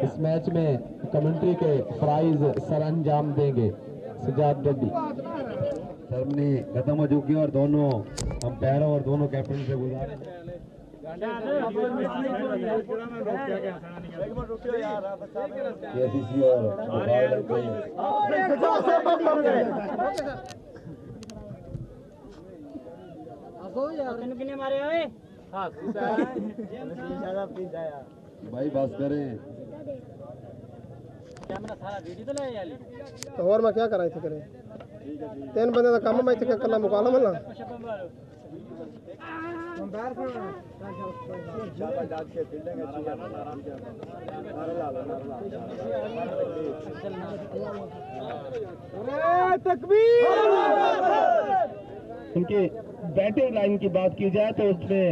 इस मैच में कमेंट्री के प्राइज सरअंजाम देंगे सजाद रेड्डी। सेरेमनी खत्म हो चुकी है और दोनों अंपायरों और दोनों कैप्टन से गुजारिश केसीसी और भाई बस करें तो और मैं क्या करा इथे करे 3 बंदे का काम मैं इथे कल्ला मुकाला मला उनके बैटिंग लाइन की बात की जाए तो उसमें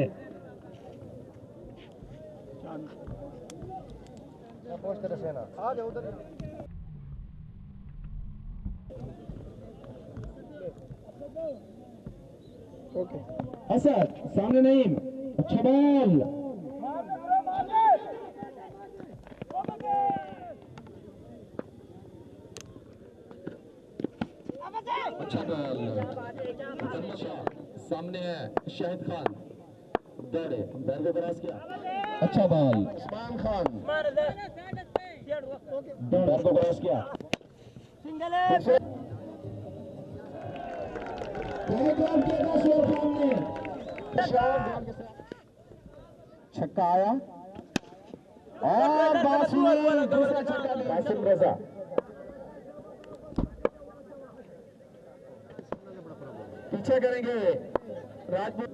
ओके असद सामने नहीं, अच्छा बॉल, अच्छा बॉल, सामने है शाहिद खान, दौड़े बैट को क्रॉस किया, अच्छा बॉल, उस्मान खान बैट को क्रॉस किया, छक्का आया और दूसरा छक्का कासिम रजा। पीछे करेंगे राजपूत,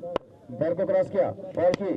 बैट को क्रॉस किया, बॉल की